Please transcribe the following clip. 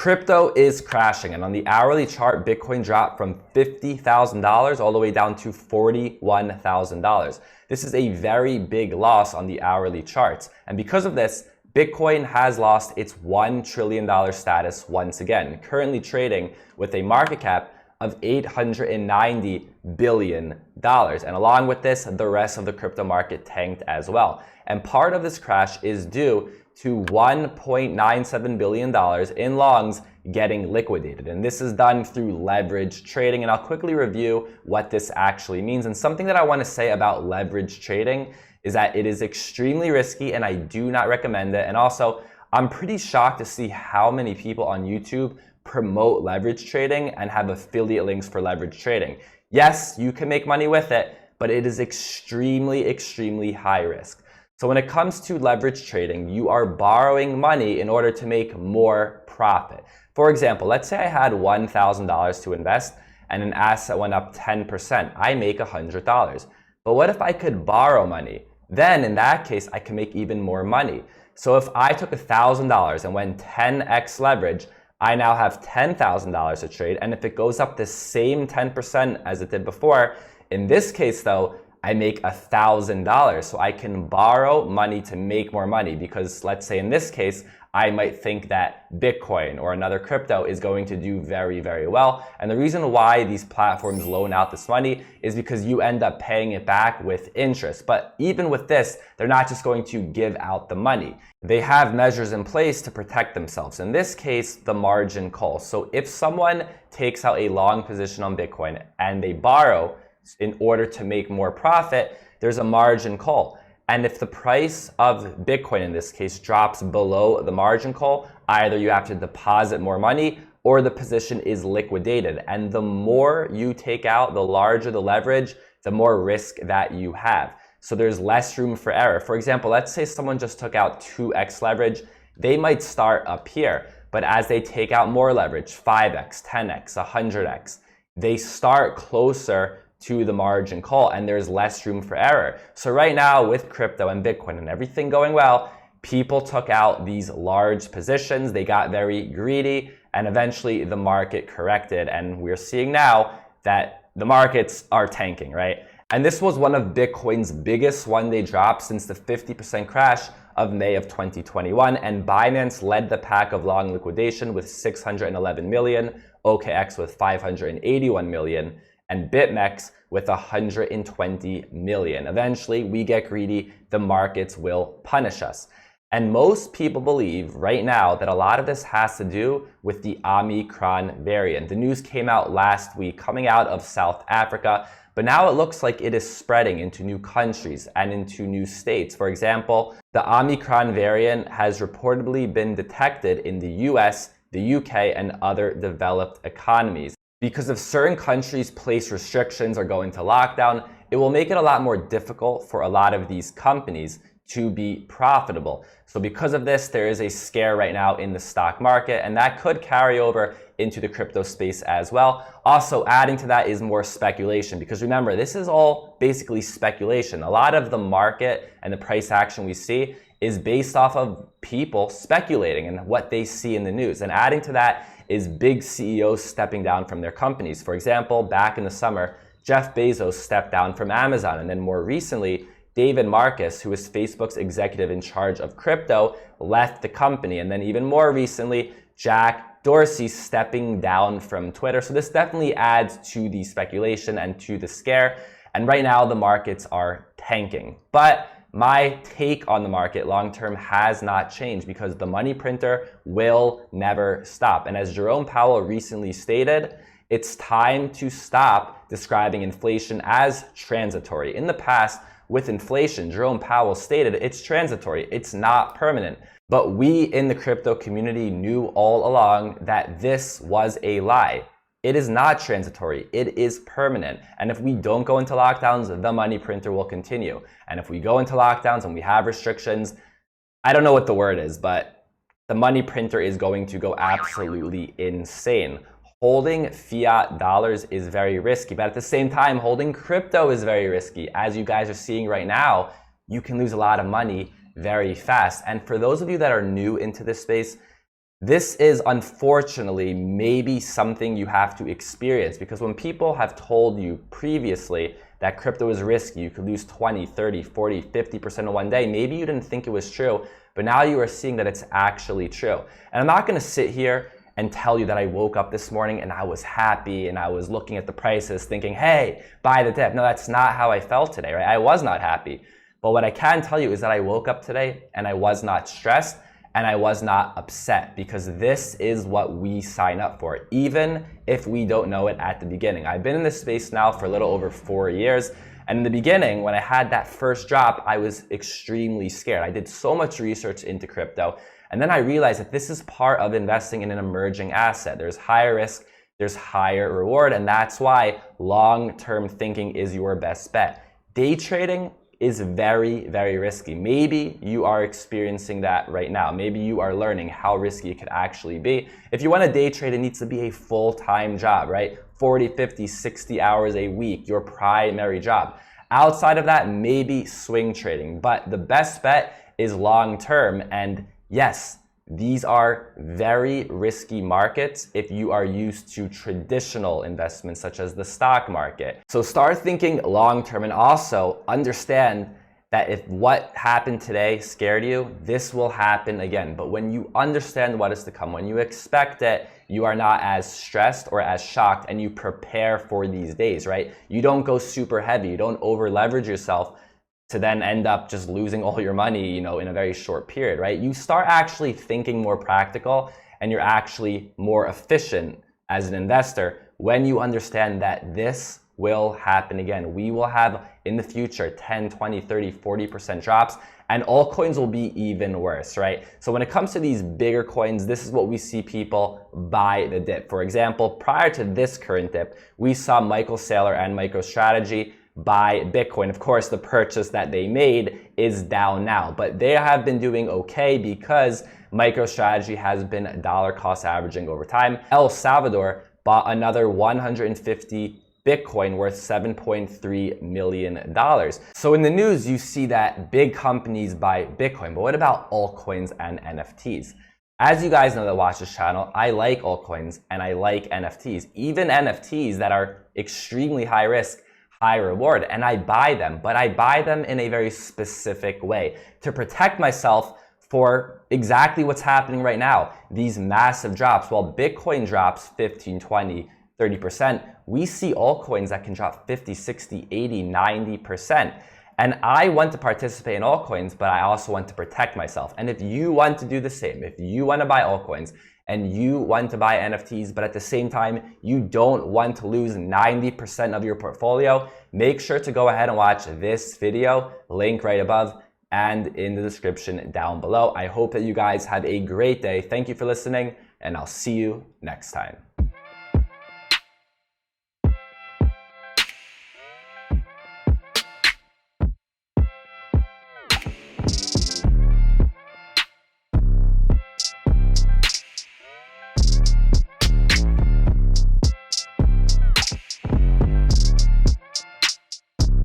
Crypto is crashing, and on the hourly chart, Bitcoin dropped from $50,000 all the way down to $41,000. This is a very big loss on the hourly charts, and because of this, Bitcoin has lost its $1 trillion status once again, currently trading with a market cap of $890 billion. And along with this, the rest of the crypto market tanked as well. And part of this crash is due to $1.97 billion in longs getting liquidated. And this is done through leverage trading. And I'll quickly review what this actually means. And something that I want to say about leverage trading is that it is extremely risky and I do not recommend it. And also, I'm pretty shocked to see how many people on YouTube promote leverage trading and have affiliate links for leverage trading. Yes, you can make money with it, but it is extremely high risk. So when it comes to leverage trading, you are borrowing money in order to make more profit. For example, let's say I had $1,000 to invest and an asset went up 10%. I make $100. But what if I could borrow money? Then in that case, I can make even more money. So if I took $1,000 and went 10x leverage, I now have $10,000 to trade. And if it goes up the same 10% as it did before, in this case though, I make $1,000. So I can borrow money to make more money because let's say in this case, I might think that Bitcoin or another crypto is going to do very well. And the reason why these platforms loan out this money is because you end up paying it back with interest. But even with this, they're not just going to give out the money. They have measures in place to protect themselves. In this case, the margin call. So if someone takes out a long position on Bitcoin and they borrow in order to make more profit, there's a margin call. And if the price of Bitcoin in this case drops below the margin call, either you have to deposit more money or the position is liquidated. And the more you take out, the larger the leverage, the more risk that you have. So there's less room for error. For example, let's say someone just took out 2x leverage. They might start up here, but as they take out more leverage, 5x, 10x, 100x, they start closer to the margin call and there's less room for error. So right now with crypto and Bitcoin and everything going well, people took out these large positions, they got very greedy, and eventually the market corrected. And we're seeing now that the markets are tanking, right? And this was one of Bitcoin's biggest one-day drops since the 50% crash of May of 2021. And Binance led the pack of long liquidation with 611 million, OKX with 581 million, and BitMEX with 120 million. Eventually, we get greedy, the markets will punish us. And most people believe right now that a lot of this has to do with the Omicron variant. The news came out last week coming out of South Africa, but now it looks like it is spreading into new countries and into new states. For example, the Omicron variant has reportedly been detected in the US, the UK, and other developed economies. Because if certain countries place restrictions or go into lockdown, it will make it a lot more difficult for a lot of these companies to be profitable. So because of this, there is a scare right now in the stock market, and that could carry over into the crypto space as well. Also, adding to that is more speculation, because remember, this is all basically speculation. A lot of the market and the price action we see is based off of people speculating and what they see in the news. And adding to that is big CEOs stepping down from their companies. For example, back in the summer, Jeff Bezos stepped down from Amazon. And then more recently, David Marcus, who is Facebook's executive in charge of crypto, left the company. And then even more recently, Jack Dorsey stepping down from Twitter. So this definitely adds to the speculation and to the scare. And right now, the markets are tanking. But my take on the market long-term has not changed because the money printer will never stop. And as Jerome Powell recently stated, it's time to stop describing inflation as transitory. In the past, with inflation, Jerome Powell stated it's transitory, it's not permanent. But we in the crypto community knew all along that this was a lie. It is not transitory, it is permanent. And if we don't go into lockdowns, the money printer will continue. And if we go into lockdowns and we have restrictions, I don't know what the word is, but the money printer is going to go absolutely insane. Holding fiat dollars is very risky, but at the same time, holding crypto is very risky. As you guys are seeing right now, you can lose a lot of money very fast. And for those of you that are new into this space, this is unfortunately maybe something you have to experience, because when people have told you previously that crypto is risky, you could lose 20, 30, 40, 50% in one day, maybe you didn't think it was true, but now you are seeing that it's actually true. And I'm not going to sit here and tell you that I woke up this morning and I was happy and I was looking at the prices thinking, hey, buy the dip. No, that's not how I felt today, right? I was not happy. But what I can tell you is that I woke up today and I was not stressed and I was not upset, because this is what we sign up for, even if we don't know it at the beginning. I've been in this space now for a little over 4 years. And in the beginning, when I had that first drop, I was extremely scared. I did so much research into crypto. And then I realized that this is part of investing in an emerging asset. There's higher risk, there's higher reward, and that's why long-term thinking is your best bet. Day trading is very, very risky. Maybe you are experiencing that right now. Maybe you are learning how risky it could actually be. If you want to day trade, it needs to be a full-time job, right? 40, 50, 60 hours a week, your primary job. Outside of that, maybe swing trading, but the best bet is long-term. And yes, these are very risky markets if you are used to traditional investments such as the stock market. So start thinking long-term, and also understand that if what happened today scared you, this will happen again. But when you understand what is to come, when you expect it, you are not as stressed or as shocked, and you prepare for these days, right? You don't go super heavy, you don't over leverage yourself to then end up just losing all your money, in a very short period, right? You start actually thinking more practical, and you're actually more efficient as an investor when you understand that this will happen again. We will have in the future 10, 20, 30, 40% drops, and altcoins will be even worse, right? So when it comes to these bigger coins, this is what we see people buy the dip. For example, prior to this current dip, we saw Michael Saylor and MicroStrategy buy Bitcoin. Of course, the purchase that they made is down now, but they have been doing okay because MicroStrategy has been dollar cost averaging over time. El Salvador bought another 150 Bitcoin worth $7.3 million. So in the news, you see that big companies buy Bitcoin, but what about altcoins and NFTs? As you guys know that watch this channel, I like altcoins and I like NFTs, even NFTs that are extremely high risk, high reward, and I buy them, but I buy them in a very specific way to protect myself for exactly what's happening right now, these massive drops. While Bitcoin drops 15, 20, 30%, we see altcoins that can drop 50, 60, 80, 90%. And I want to participate in altcoins, but I also want to protect myself. And if you want to do the same, if you want to buy altcoins and you want to buy NFTs, but at the same time, you don't want to lose 90% of your portfolio, make sure to go ahead and watch this video, link right above and in the description down below. I hope that you guys have a great day. Thank you for listening, and I'll see you next time.